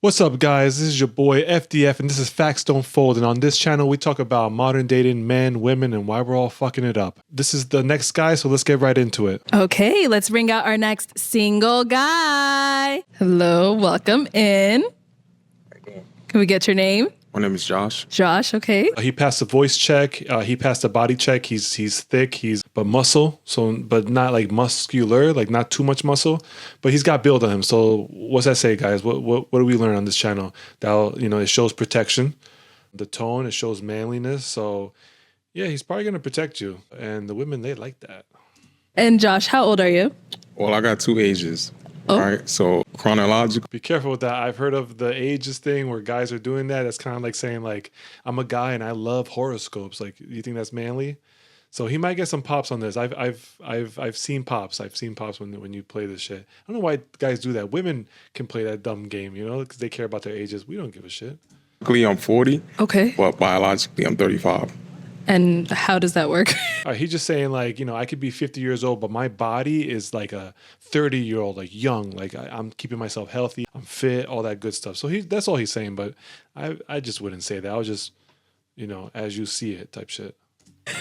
What's up, guys? This is your boy FDF, and this is Facts Don't Fold. And on this channel, we talk about modern dating, men, women, and why we're all fucking it up. This is the next guy, so let's get right into it. Okay, let's bring out our next single guy. Hello, welcome in. Can we get your name? My name is Josh. Josh, okay. He passed the voice check. He passed the body check. He's thick. But muscle. But not like muscular, like not too much muscle. But he's got build on him. So what's that say, guys? What do we learn on this channel? That it shows protection. The tone, it shows manliness. So yeah, he's probably gonna protect you. And the women, they like that. And Josh, how old are you? Well, I got two ages. Oh. All right. So chronological. Be careful with that. I've heard of the ages thing where guys are doing that. It's kind of like saying like, I'm a guy and I love horoscopes. Like, you think that's manly? So he might get some pops on this. I've seen pops. I've seen pops when you play this shit. I don't know why guys do that. Women can play that dumb game, because they care about their ages. We don't give a shit. I'm 40. Okay. But biologically, I'm 35. And how does that work? He's just saying like, I could be 50 years old, but my body is like a 30-year-old, like young. Like I'm keeping myself healthy. I'm fit, all that good stuff. So that's all he's saying. But I just wouldn't say that. I was just, as you see it type shit.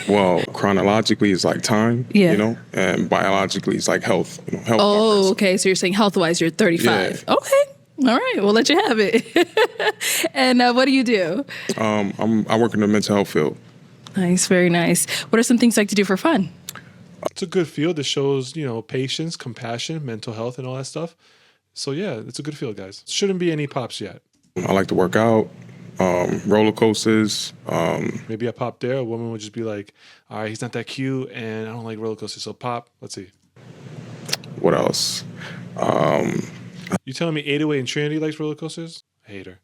Well, chronologically, it's like time, Yeah. and biologically, it's like health, health. Oh, markers. okay. So you're saying health-wise, you're 35. Yeah. Okay. All right. We'll let you have it. And what do you do? I work in the mental health field. Nice. Very nice. What are some things you like to do for fun? It's a good field. It shows, patience, compassion, mental health, and all that stuff. So yeah, it's a good field, guys. Shouldn't be any pops yet. I like to work out, roller coasters. Maybe a pop there. A woman would just be like, all right, he's not that cute, and I don't like roller coasters. So pop. Let's see. What else? You telling me 808 and Trinity likes roller coasters? I hate her.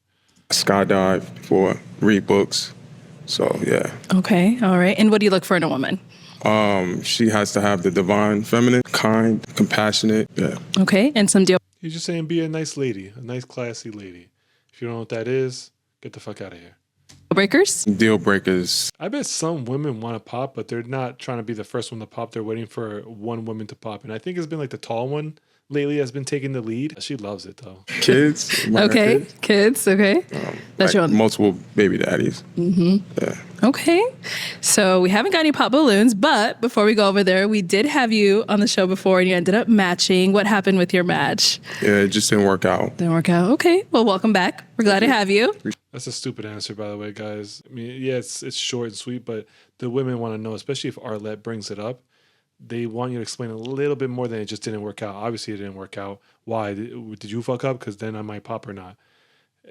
Skydive before, read books. So yeah. Okay. All right. And what do you look for in a woman? She has to have the divine feminine, kind, compassionate. Yeah. Okay. And some deal He's just saying be a nice lady, a nice classy lady. If you don't know what that is, get the fuck out of here. breakers? Deal breakers. I bet some women want to pop, but they're not trying to be the first one to pop. They're waiting for one woman to pop. And I think it's been like the tall one lately has been taking the lead. She loves it though. Kids. Okay. Kids. Okay. That's your own. Multiple baby daddies. Mm-hmm. Yeah. Okay. So we haven't got any pop balloons, but before we go over there, we did have you on the show before and you ended up matching. What happened with your match? Yeah, it just didn't work out. Didn't work out. Okay. Well, welcome back. We're glad to have you. That's a stupid answer, by the way, guys. I mean, yeah, it's short and sweet, but the women want to know, especially if Arlette brings it up. They want you to explain a little bit more than it just didn't work out. Obviously, it didn't work out. Why? Did you fuck up? Because then I might pop or not.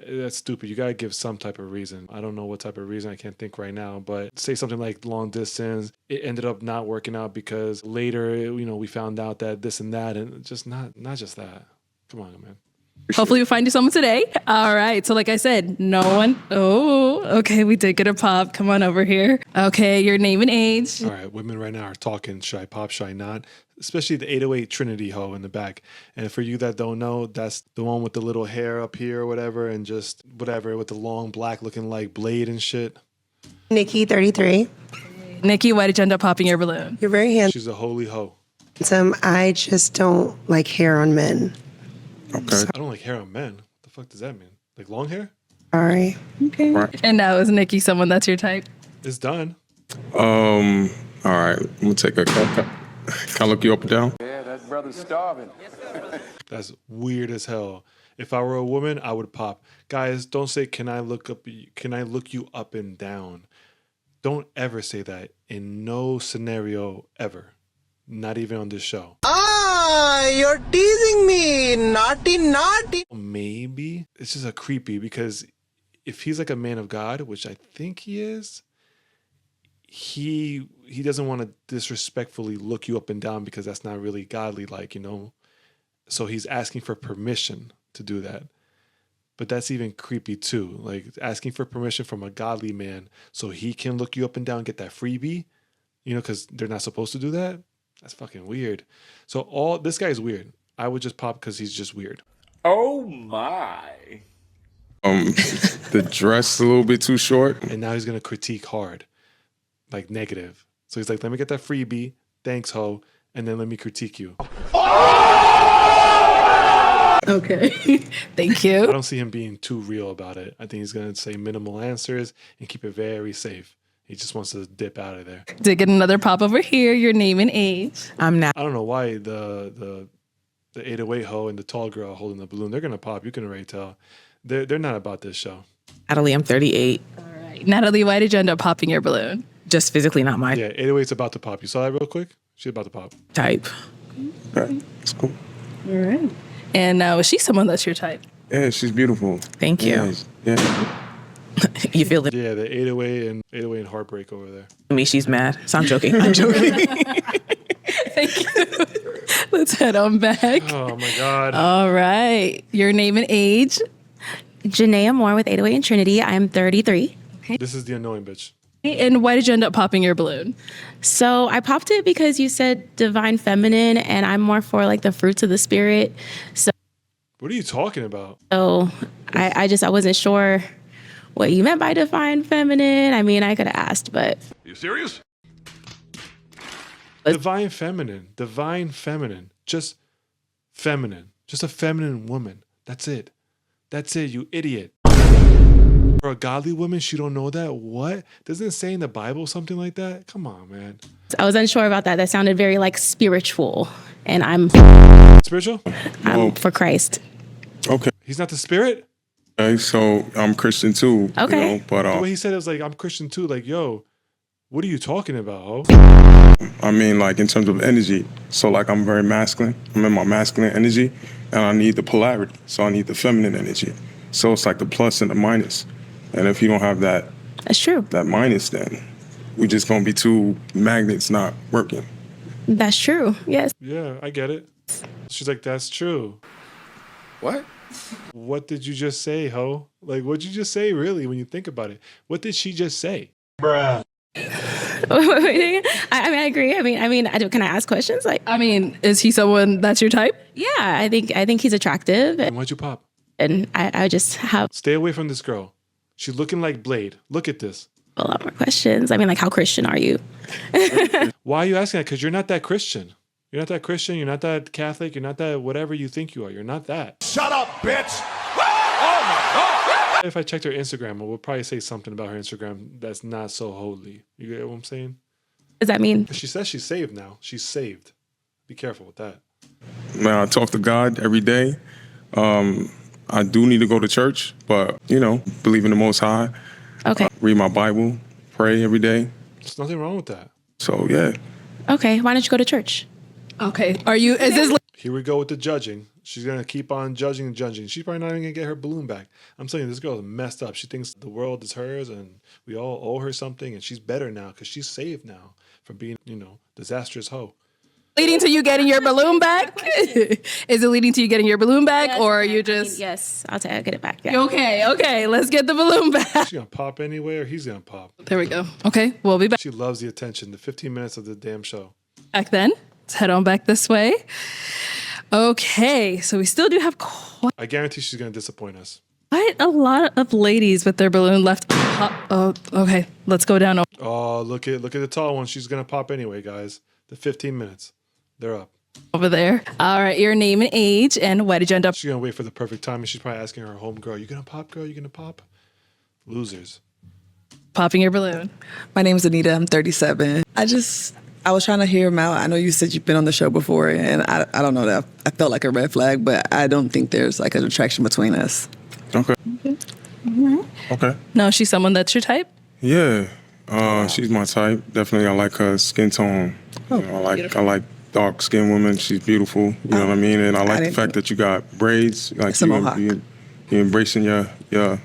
That's stupid. You got to give some type of reason. I don't know what type of reason. I can't think right now. But say something like long distance. It ended up not working out because later, we found out that this and that. And just not just that. Come on, man. Hopefully we find you someone today. All right. So like I said, no one. Oh, okay. We did get a pop. Come on over here. Okay. Your name and age. All right. Women right now are talking. Should I pop? Should I not? Especially the 808 Trinity hoe in the back. And for you that don't know, that's the one with the little hair up here or whatever. And just whatever with the long black looking like blade and shit. Nikki, 33. Nikki, why did you end up popping your balloon? You're very She's a holy hoe. handsome. I just don't like hair on men. Okay. I don't like hair on men. What the fuck does that mean? Like long hair? Sorry. Okay. Right. And now is Nikki someone that's your type? It's done. All right. I'm gonna take a. Can I look you up and down? Yeah, that brother's starving. That's weird as hell. If I were a woman, I would pop. Guys, don't say, can I look you up and down? Don't ever say that in no scenario ever. Not even on this show. You're teasing me. Naughty. Maybe. It's just a creepy because if he's like a man of God, which I think he is, he doesn't want to disrespectfully look you up and down because that's not really godly like, So he's asking for permission to do that. But that's even creepy too. Like asking for permission from a godly man so he can look you up and down and get that freebie, because they're not supposed to do that. That's fucking weird. So this guy's weird. I would just pop because he's just weird. Oh my. The dress a little bit too short. And now he's going to critique hard, like negative. So he's like, let me get that freebie. Thanks, ho. And then let me critique you. Okay. Thank I you. don't see him being too real about it. I think he's going to say minimal answers and keep it very safe. He just wants to dip out of there. Did get another pop over here. Your name and age. I'm I don't know why the 808 hoe and the tall girl holding the balloon, they're going to pop. You can already tell. They're not about this show. Natalie. I'm 38. All right. Natalie, why did you end up popping your balloon? Just physically not my Yeah, 808's about to pop. You saw that real quick? She's about to pop. type. Okay, it's cool. All right. And was she someone that's your type? Yeah, she's beautiful. Thank you. Yeah. You feel it? Yeah, the 808 and Heartbreak over there. Me, she's mad. So I'm joking. I'm joking. Thank you. Let's head on back. Oh my God. All right. Your name and age. Janaea Moore with 808 and Trinity. I'm 33. This is the annoying bitch. And why did you end up popping your balloon? So I popped it because you said divine feminine, and I'm more for like the fruits of the spirit. What are you talking about? So I wasn't sure what you meant by divine feminine. I mean, I could have asked, but You serious? Divine feminine. Divine feminine. Just feminine. Just a feminine woman. That's it. That's it, you idiot. For a godly woman, she don't know that? What? Doesn't it say in the Bible something like that? Come on, man. I was unsure about that. That sounded very like spiritual, and I'm Spiritual? Well, for Christ. okay. He's not the spirit? Okay, so I'm Christian too. Okay. You know, but The way he said it was like, I'm Christian too. Like, yo, what are you talking about, ho? I mean, like in terms of energy. So like I'm very masculine. I'm in my masculine energy, and I need the polarity. So I need the feminine energy. So it's like the plus and the minus. And if you don't have that That's true. minus, then we're just gonna be two magnets not working. That's true. Yes. Yeah, I get it. She's like, that's true. What? What did you just say, ho? Like, what'd you just say, really, when you think about it? What did she just say? I mean, I agree. Can I ask questions? Like, I mean, is he someone that's your type? yeah, I think he's attractive, And why'd you pop? and I just have Stay away from this girl. She's looking like Blade. Look at this. a lot more questions. I mean, like, how Christian are you? Why are you asking that? Because you're not that Christian. You're not that Christian. You're not that Catholic. You're not that whatever you think you are. You're not that. Shut up, bitch! If I checked her Instagram, we'll probably say something about her Instagram that's not so holy. You get what I'm saying? Does that mean? She says she's saved now. She's saved. Be careful with that. Man, I talk to God every day. I do need to go to church, but you know, believe in the Most High. Okay. Read my Bible, pray every day. There's nothing wrong with that. So yeah. Okay. Why don't you go to church? Okay. Are you, is this Here we go with the judging. She's going to keep on judging and judging. She's probably not even going to get her balloon back. I'm telling you, this girl is messed up. She thinks the world is hers and we all owe her something. And she's better now because she's saved now from being, disastrous hoe. leading to you getting your balloon back? Is it leading to you getting your balloon back, or are you just Yes, I'll get it back. Yeah. okay? Let's get the balloon back. She's going to pop anyway or he's going to pop. There we go. Okay, we'll be back. She loves the attention, the 15 minutes of the damn show. Back then, let's head on back this way. Okay, so we still do have quite I guarantee she's going to disappoint us. a lot of ladies with their balloon left. Oh, okay. Let's go down. Oh, look at the tall one. She's going to pop anyway, guys. The 15 minutes. They're up. Over there. All right, your name and age, and why did you end up She's going to wait for the perfect time. And she's probably asking her home girl, you going to pop, girl? You going to pop? Losers. popping your balloon? My name is Anita. I'm 37. I was trying to hear him out. I know you said you've been on the show before, and I don't know that I felt like a red flag, but I don't think there's like an attraction between us. Okay. Okay. No, she's someone that's your type? Yeah. She's my type. Definitely, I like her skin tone. I like dark skinned women. She's beautiful. You know what I mean? And I like the fact that you got braids. Like It's a mohawk. you embracing your yeah.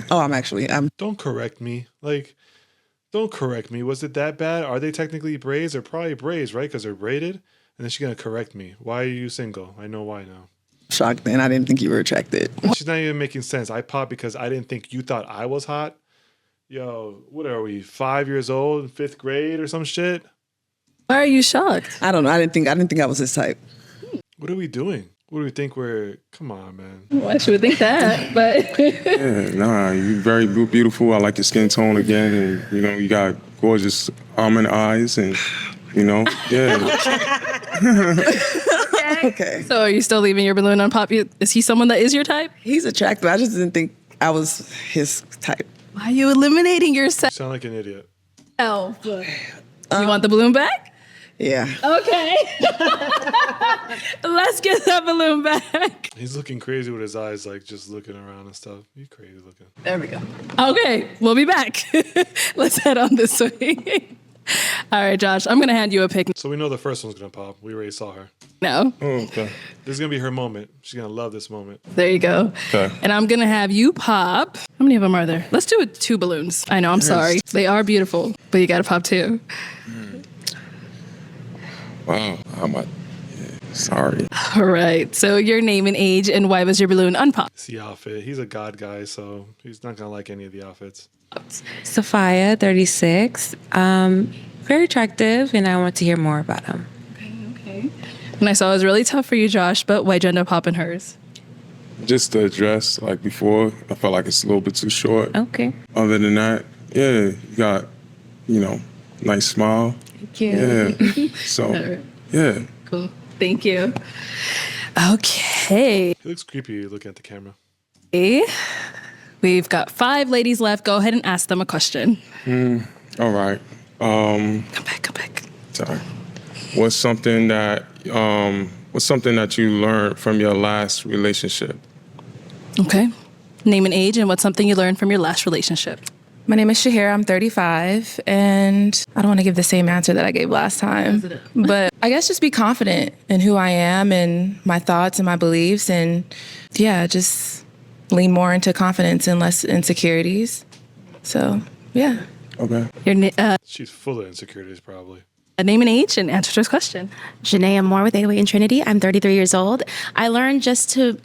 Oh, I'm Don't correct me. Don't correct me. Was it that bad? Are they technically braids? They're probably braids, right? Because they're braided. And then she's going to correct me. Why are you single? I know why now. shocked, and I didn't think you were attracted. She's not even making sense. I popped because I didn't think you thought I was hot. Yo, what are we, 5 years old, 5th grade or some shit? Why are you shocked? I don't know. I didn't think I was his type. What are we doing? What do we think we're... Come on, man. Why should we think that? But Yeah, nah, you're very beautiful. I like your skin tone again, and you got gorgeous almond eyes, and yeah. Okay. So are you still leaving your balloon unpopped? Is he someone that is your type? He's attractive. I just didn't think I was his type. Why are you eliminating yourself? Sound like an idiot. You want the balloon back? Yeah. Okay. Let's get that balloon back. He's looking crazy with his eyes, like just looking around and stuff. You crazy looking. There we go. Okay, we'll be back. Let's head on this way. All right, Josh, I'm going to hand you a pick So we know the first one's gonna pop. We already saw her. now. Oh, okay. This is gonna be her moment. She's gonna love this moment. There you go. Okay. And I'm going to have you pop. How many of them are there? Let's do it 2 balloons. I know, I'm sorry. They are beautiful, but you got to pop 2. Wow. Sorry. All right. So your name and age, and why was your balloon unpopped? It's the outfit. He's a god guy, so he's not gonna like any of the outfits. Sophia, 36. Very attractive, and I want to hear more about him. Okay. And I saw it was really tough for you, Josh, but why'd you end up popping hers? Just the dress, like before, I felt like it's a little bit too short. Okay. Other than that, yeah, you got, nice smile. Thank you. Yeah. So, yeah. Cool. Thank you. Okay. He looks creepy looking at the camera. We've got 5 ladies left. Go ahead and ask them a question. All right. Come back. Sorry. What's something that you learned from your last relationship? Okay. Name and age, and what's something you learned from your last relationship? My name is Shahira. I'm 35, and I don't want to give the same answer that I gave last time. But I guess just be confident in who I am and my thoughts and my beliefs, and yeah, just lean more into confidence and less insecurities. So, yeah. Okay. She's full of insecurities, probably. A name and age, and answer to this question. Janaea Moore with 808 and Trinity. I'm 33 years old. I learned just to,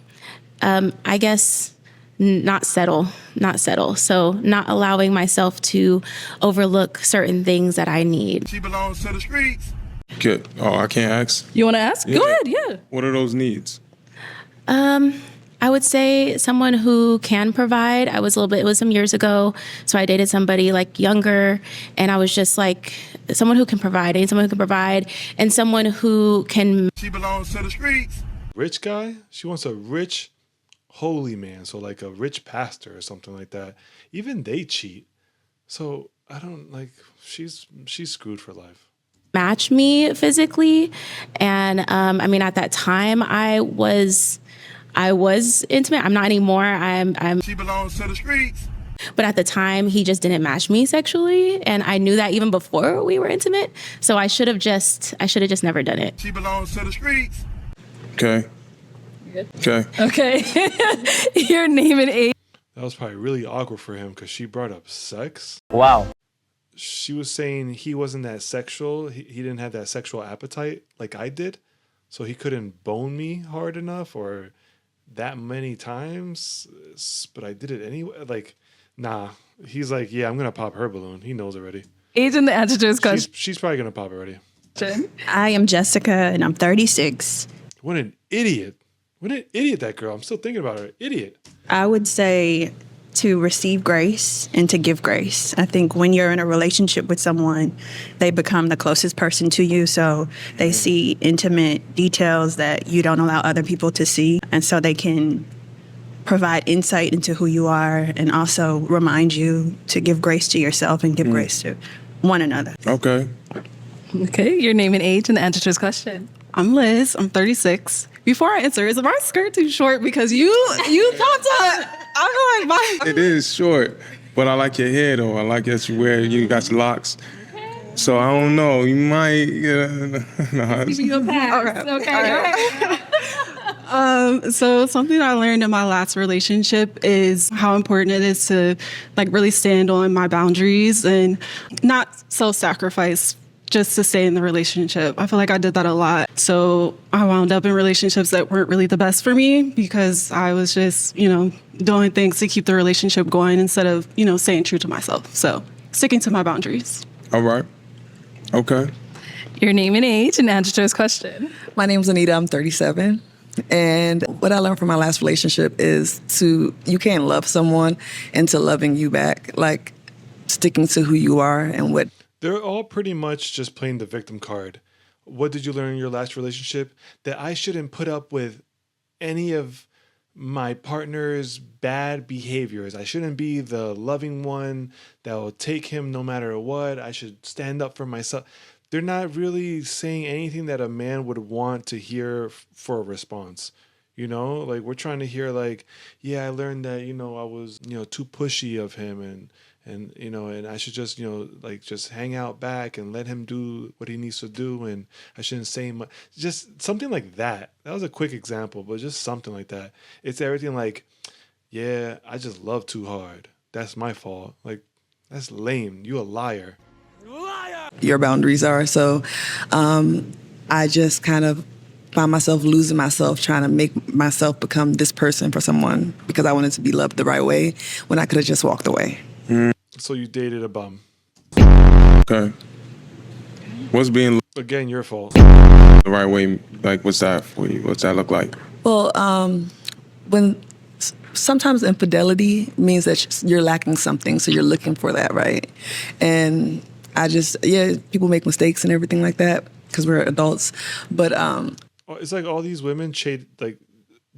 I guess, not settle. So not allowing myself to overlook certain things that I need. She belongs to the streets. Good. Oh, I can't ask. You want to ask? Yeah. Go ahead, yeah. What are those needs? I would say someone who can provide. It was some years ago. So I dated somebody like younger, and I was just like someone who can provide. I need someone who can provide, and someone who can. She belongs to the streets. Rich guy? She wants a rich, holy man. So like a rich pastor or something like that. Even they cheat. So I don't like, she's screwed for life. Match me physically. And at that time I was intimate. I'm not anymore. She belongs to the streets. But at the time he just didn't match me sexually, and I knew that even before we were intimate. So I should have just never done it. She belongs to the streets. Okay. Okay. Your name and age. That was probably really awkward for him because she brought up sex. Wow. She was saying he wasn't that sexual. He didn't have that sexual appetite like I did. So he couldn't bone me hard enough or that many times. But I did it anyway. Like, nah. He's like, yeah, I'm going to pop her balloon. He knows already. Age and the answer to his question. She's probably going to pop already. I am Jessica, and I'm 36. What an idiot. What an idiot, that girl. I'm still thinking about her. Idiot. I would say to receive grace and to give grace. I think when you're in a relationship with someone, they become the closest person to you. So they see intimate details that you don't allow other people to see. And so they can provide insight into who you are and also remind you to give grace to yourself and give grace to one another. Okay. Okay, your name and age and the answer to his question. I'm Liz. I'm 36. Before I answer, is my skirt too short? Because you popped up. I'm like, It is short, but I like your hair though. I like that you got your locks. So I don't know. You might. Nah, Give you a pass. Okay. So something I learned in my last relationship is how important it is to really stand on my boundaries and not self-sacrifice just to stay in the relationship. I feel like I did that a lot. So I wound up in relationships that weren't really the best for me because I was just, doing things to keep the relationship going instead of, staying true to myself. So sticking to my boundaries. All right. Okay. Your name and age and answer to his question. My name's Anita. I'm 37. And what I learned from my last relationship is you can't love someone into loving you back, like sticking to who you are and what. They're all pretty much just playing the victim card. what did you learn in your last relationship? That I shouldn't put up with any of my partner's bad behaviors. I shouldn't be the loving one that will take him no matter what. I should stand up for myself. They're not really saying anything that a man would want to hear for a response. You know, like we're trying to hear like, yeah, I learned that, you know, I was, you know, too pushy of him and, you know, and I should just, you know, like just hang out back and let him do what he needs to do. And I shouldn't say much, just something like that. That was a quick example, but just something like that. It's everything like, yeah, I just love too hard. That's my fault. Like, that's lame. You a liar. Your boundaries are. So I just kind of found myself losing myself trying to make myself become this person for someone because I wanted to be loved the right way when I could have just walked away. So you dated a bum. Okay. What's being Again, your fault. the right way? Like, what's that for you? What's that look like? Well, when sometimes infidelity means that you're lacking something, so you're looking for that, right? And I just, yeah, people make mistakes and everything like that because we're adults, but it's like all these women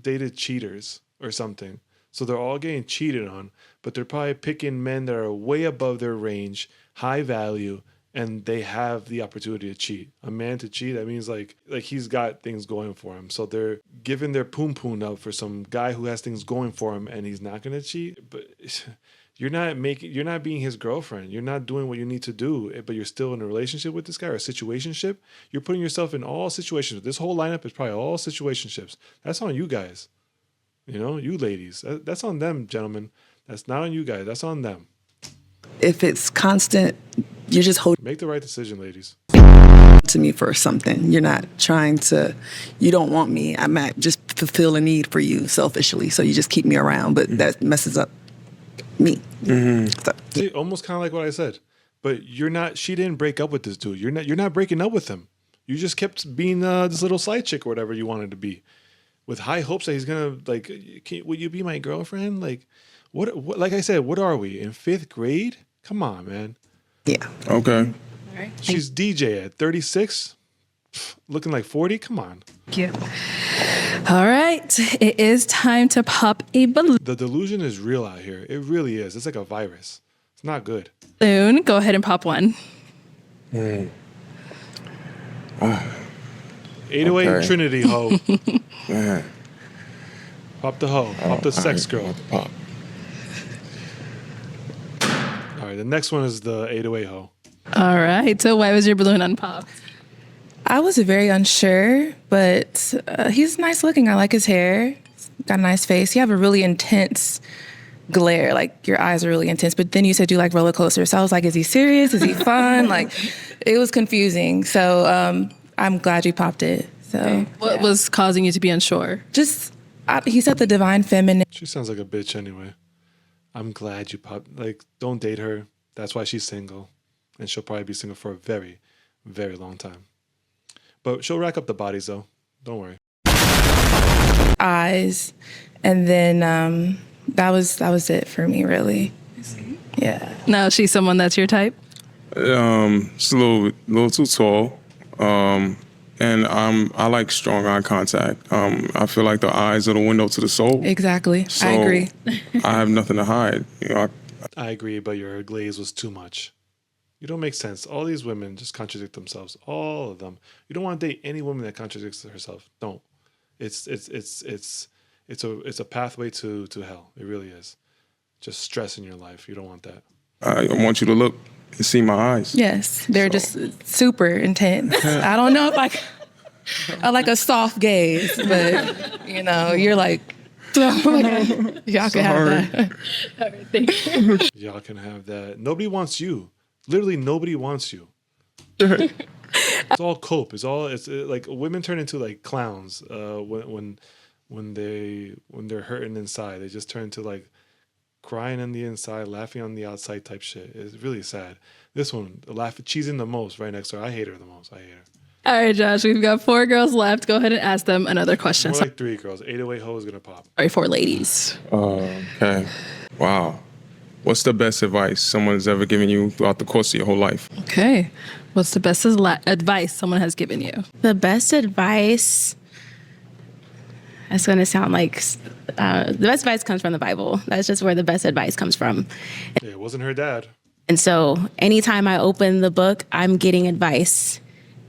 dated cheaters or something. So they're all getting cheated on, but they're probably picking men that are way above their range, high value, and they have the opportunity to cheat. A man to cheat, that means like he's got things going for him. So they're giving their poon poon up for some guy who has things going for him and he's not gonna cheat. But you're not being his girlfriend. You're not doing what you need to do, but you're still in a relationship with this guy or a situationship. You're putting yourself in all situations. This whole lineup is probably all situationships. That's on you guys. You know, you ladies. That's on them, gentlemen. That's not on you guys. That's on them. If it's constant, you're just holding. Make the right decision, ladies. To me for something. You're not trying to, you don't want me. I might just fulfill a need for you selfishly. So you just keep me around, but that messes up me. So, See, almost kind of like what I said. But she didn't break up with this dude. You're not breaking up with him. You just kept being this little side chick or whatever you wanted to be. With high hopes that he's gonna will you be my girlfriend? Like, what? Like I said, what are we in 5th grade? Come on, man. Yeah. Okay. All right. She's DJ at 36, looking like 40. Come on. Thank you. All right. It is time to pop a balloon. The delusion is real out here. It really is. It's like a virus. It's not good. Go ahead and pop one. 808 Okay. Trinity ho. Man. Pop the hoe. Pop the sex girl. Pop. All right. The next one is the 808 ho. All right. So why was your balloon unpopped? I was very unsure, but he's nice looking. I like his hair. Got a nice face. You have a really intense glare. Like your eyes are really intense. But then you said you like roller coasters. So I was like, is he serious? Is he fun? Like it was confusing. So I'm glad you popped it. So What was causing you to be unsure? just he said the divine feminine. She sounds like a bitch anyway. I'm glad you popped. Like, don't date her. That's why she's single. And she'll probably be single for a very, very long time. But she'll rack up the bodies though. Don't worry. Eyes, and then that was it for me, really. Yeah. No, she's someone that's your type? It's a little too tall. And I like strong eye contact. I feel like the eyes are the window to the soul. Exactly. So I agree. I have nothing to hide. You know, I agree, but your glaze was too much. You don't make sense. All these women just contradict themselves. All of them. You don't want to date any woman that contradicts herself. Don't. It's a pathway to hell. It really is. Just stress in your life. You don't want that. I want you to look and see my eyes. Yes, they're just super intense. I don't know if I like a soft gaze, but you're like, y'all can have that. All right, thank you. Y'all can have that. Nobody wants you. Literally, nobody wants you. It's all cope. It's like women turn into like clowns when they're hurting inside. They just turn into like crying on the inside, laughing on the outside type shit. It's really sad. This one, cheesing the most right next to her. I hate her the most. I hate her. All right, Josh, we've got 4 girls left. Go ahead and ask them another question. More like 3 girls. 808 ho is gonna pop. Sorry, 4 ladies. Okay. Wow. What's the best advice someone's ever given you throughout the course of your whole life? Okay. What's the best advice someone has given you? The best advice, that's going to sound like the best advice comes from the Bible. That's just where the best advice comes from. It wasn't her dad. And so anytime I open the book, I'm getting advice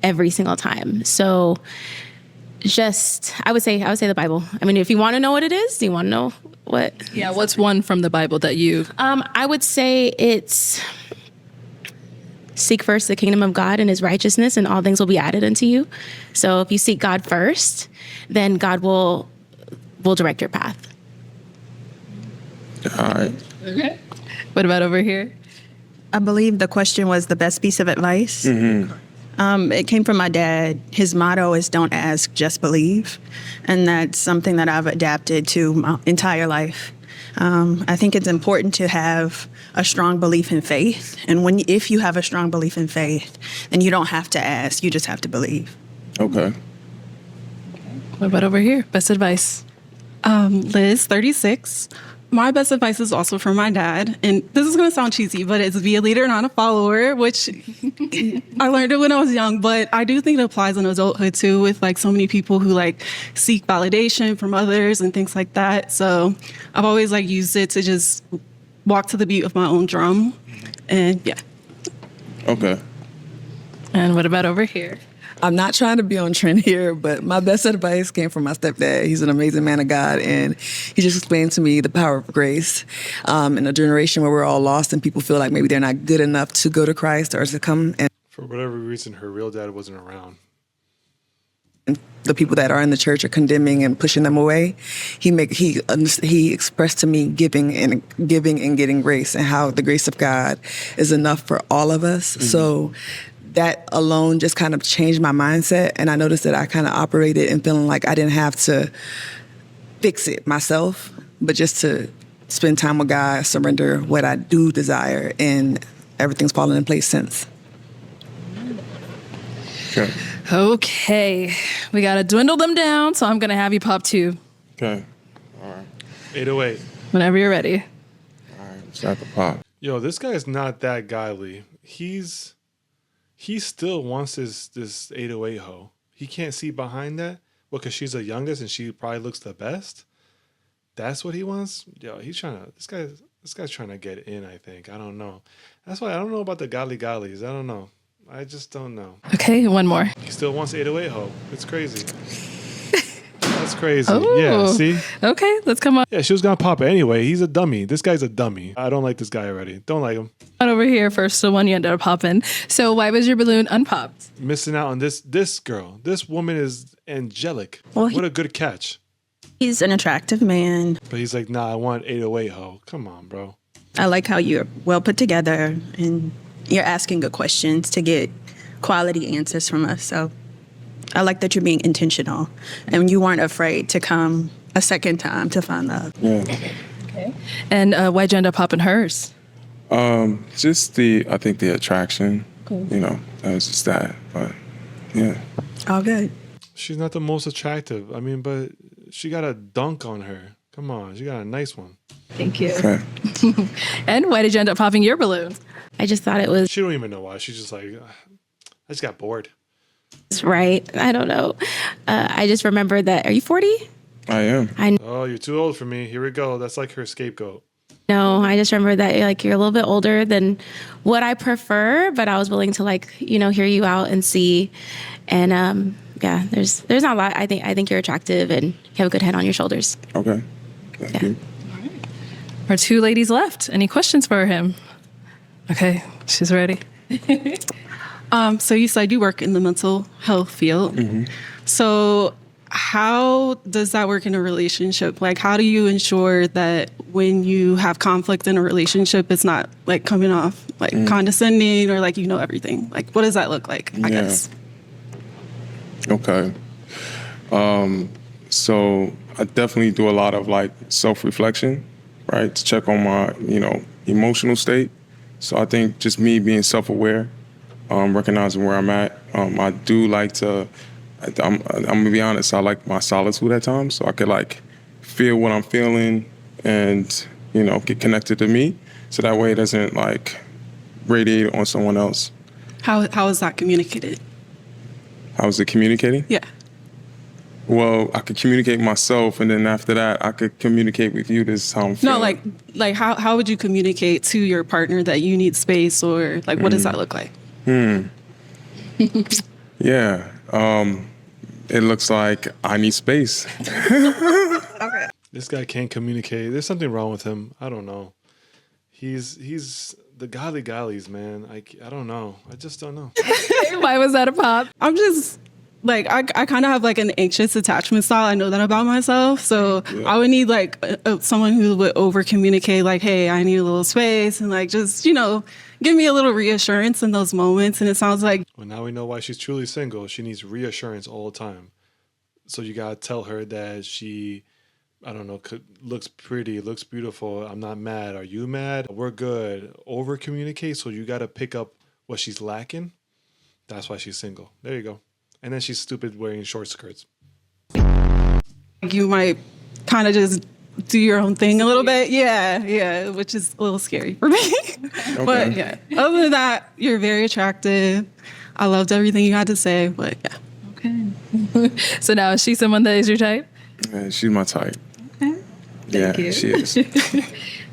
every single time. So I would say the Bible. I mean, if you want to know what it is, you want to know what? Yeah, what's one from the Bible that you... I would say it's seek first the kingdom of God and his righteousness, and all things will be added unto you. So if you seek God first, then God will direct your path. All right. Okay. What about over here? I believe the question was the best piece of advice. It came from my dad. His motto is don't ask, just believe. And that's something that I've adapted to my entire life. I think it's important to have a strong belief in faith. And if you have a strong belief in faith, then you don't have to ask, you just have to believe. Okay. What about over here? Best advice? Liz, 36. My best advice is also from my dad. And this is going to sound cheesy, but it's be a leader, not a follower, which I learned it when I was young. But I do think it applies in adulthood, too, with like so many people who like seek validation from others and things like that. So I've always like used it to just walk to the beat of my own drum. And yeah. Okay. And what about over here? I'm not trying to be on trend here, but my best advice came from my stepdad. He's an amazing man of God, and he just explained to me the power of grace. In a generation where we're all lost and people feel like maybe they're not good enough to go to Christ or to come. And For whatever reason, her real dad wasn't around. the people that are in the church are condemning and pushing them away. He expressed to me giving and getting grace, and how the grace of God is enough for all of us. Mm-hmm. So that alone just kind of changed my mindset. And I noticed that I kind of operated and feeling like I didn't have to fix it myself, but just to spend time with God, surrender what I do desire, and everything's fallen in place since. Okay. We got to dwindle them down, so I'm going to have you pop two. Okay. All right. 808. Whenever you're ready. All right. Let's have the pop. Yo, this guy's not that godly. He still wants this 808 hoe. He can't see behind that. Well, because she's the youngest and she probably looks the best. That's what he wants. Yo, he's trying to. This guy's trying to get in. I think. I don't know. That's why I don't know about the godlies. I don't know. I just don't know. Okay, one more. He still wants 808 hoe. It's crazy. That's crazy. Oh, yeah, see? Okay, let's come on. Yeah, she was going to pop it anyway. He's a dummy. This guy's a dummy. I don't like this guy already. Don't like him. Over here first, the one you ended up popping. So why was your balloon unpopped? Missing out on this girl. This woman is angelic. Well, what a good catch. He's an attractive man. But he's like, nah, I want 808 hoe. Come on, bro. I like how you're well put together and you're asking good questions to get quality answers from us. So I like that you're being intentional and you weren't afraid to come a second time to find love. Yeah. Okay. And why'd you end up popping hers? Just I think the attraction. Cool. You know, that was just that. But yeah. All good. She's not the most attractive. I mean, but she got a dunk on her. Come on, she got a nice one. Thank you. Okay. And why did you end up popping your balloon? I just thought it was... She don't even know why. She's just like, I just got bored. Right. I don't know. I just remember that... Are you 40? I am. Oh, you're too old for me. Here we go. That's like her scapegoat. No, I just remember that you're a little bit older than what I prefer, but I was willing to hear you out and see. And yeah, there's not a lot. I think you're attractive and you have a good head on your shoulders. Okay. Thank you. Our two ladies left. Any questions for him? Okay, she's ready. So you said you work in the mental health field. Mm-hmm. So how does that work in a relationship? Like, how do you ensure that when you have conflict in a relationship, it's not like coming off like condescending or like, everything? Like, what does that look like, I guess? Okay. So I definitely do a lot of like self-reflection, right? To check on my, emotional state. So I think just me being self-aware, recognizing where I'm at. I do like to, I'm gonna be honest, I like my solitude at times. So I could like feel what I'm feeling and, get connected to me. so that way it doesn't like radiate on someone else. How is that communicated? How is it communicating? Yeah. Well, I could communicate myself, and then after that, I could communicate with you. This is how I'm feeling. No, like how would you communicate to your partner that you need space, or like what does that look like? Yeah. It looks like I need space. This guy can't communicate. There's something wrong with him. I don't know. He's the golly gollies, man. I don't know. I just don't know. Why was that a pop? I'm just like I kind of have like an anxious attachment style. I know that about myself, so I would need like someone who would over communicate, like, hey, I need a little space, and like just give me a little reassurance in those moments. And it sounds like, Well, now we know why she's truly single. She needs reassurance all the time. So you gotta tell her that she, I don't know, looks pretty, looks beautiful. I'm not mad. Are you mad? We're good. Over communicate. So you gotta pick up what she's lacking. That's why she's single. There you go. And then she's stupid wearing short skirts. you might kind of just do your own thing a little bit. Yeah, which is a little scary for me. But yeah, other than that, you're very attractive. I loved everything you had to say, but yeah. Okay. So now, is she someone that is your type? Yeah, she's my type. Okay. Yeah, she is.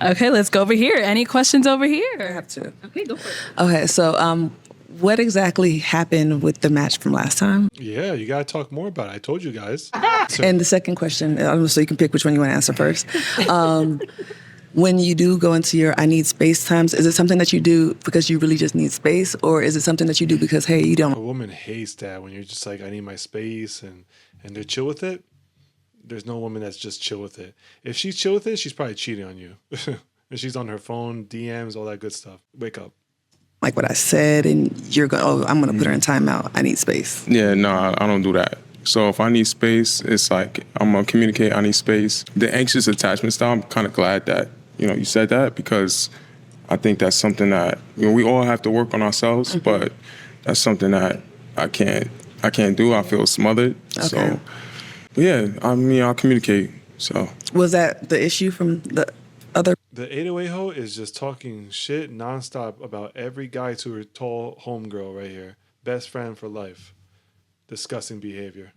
Okay, let's go over here. Any questions over here? I have two. Okay, go for it. Okay, so what exactly happened with the match from last time? Yeah, you gotta talk more about it. I told you guys. And the second question, so you can pick which one you want to answer first. When you do go into your I need space times, is it something that you do because you really just need space, or is it something that you do because, hey, you don't? A woman hates that when you're just like, I need my space, and they're chill with it. There's no woman that's just chill with it. If she's chill with it, she's probably cheating on you. And she's on her phone, DMs, all that good stuff. Wake up. Like what I said, and you're going, oh, I'm going to put her in timeout. I need space. Yeah, no, I don't do that. So if I need space, it's like I'm going to communicate, I need space. The anxious attachment style, I'm kind of glad that, you said that, because I think that's something that, we all have to work on ourselves, but that's something that I can't do. I feel smothered. Okay. So, but yeah, I'll communicate. So was that the issue from the other? The 808 hoe is just talking shit nonstop about every guy to her tall homegirl right here. Best friend for life. Disgusting behavior.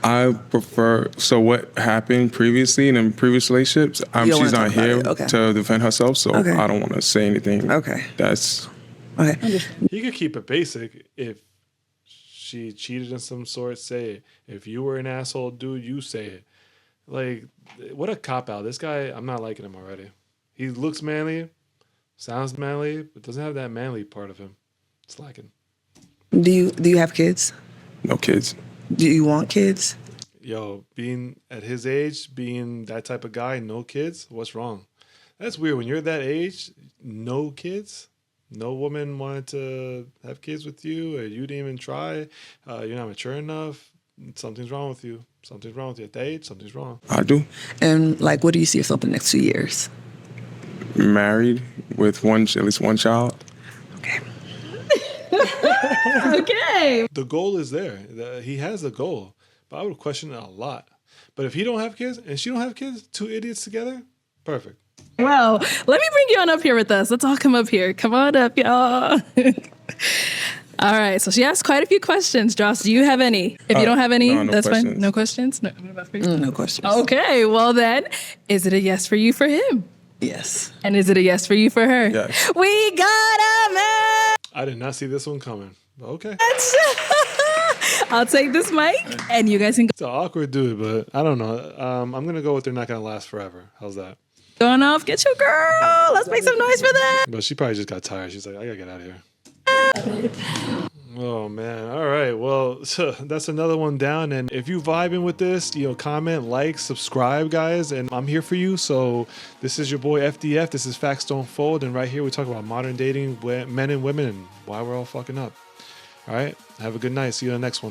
I prefer, so what happened previously in previous relationships, she's not here to defend herself, so I don't want to say anything. Okay. That's... Okay. You could keep it basic. If she cheated in some sort, say it. If you were an asshole dude, you say it. Like, what a cop-out. This guy, I'm not liking him already. He looks manly, sounds manly, but doesn't have that manly part of him. It's lacking. Do you have kids? No kids. Do you want kids? Yo, being at his age, being that type of guy, no kids, what's wrong? That's weird. When you're that age, no kids, no woman wanted to have kids with you, or you didn't even try, you're not mature enough, something's wrong with you. Something's wrong with you at that age, something's wrong. I do. And like, what do you see yourself in the next 2 years? Married with at least one child. Okay. Okay. The goal is there. He has a goal, but I would question it a lot. But if he don't have kids and she don't have kids, two idiots together, perfect. Well, let me bring you on up here with us. Let's all come up here. Come on up, y'all. All right. So she asked quite a few questions. Joss, do you have any? If you don't have any, no that's questions. fine. No questions? No, what about for you? No questions. Okay. Well, then, is it a yes for you for him? Yes. And is it a yes for you for her? Yes. We got a man. I did not see this one coming. But okay. I'll take this mic, and you guys can It's an awkward dude, but I don't know. I'm going to go with they're not going to last forever. How's that? go off. Get your girl. Let's make some noise for that. But she probably just got tired. She's like, I got to get out of here. Oh, man. All right. Well, so that's another one down. And if you vibing with this, comment, like, subscribe, guys. And I'm here for you. So this is your boy FDF. This is Facts Don't Fold. And right here, we talk about modern dating, men and women, and why we're all fucking up. All right. Have a good night. See you in the next one.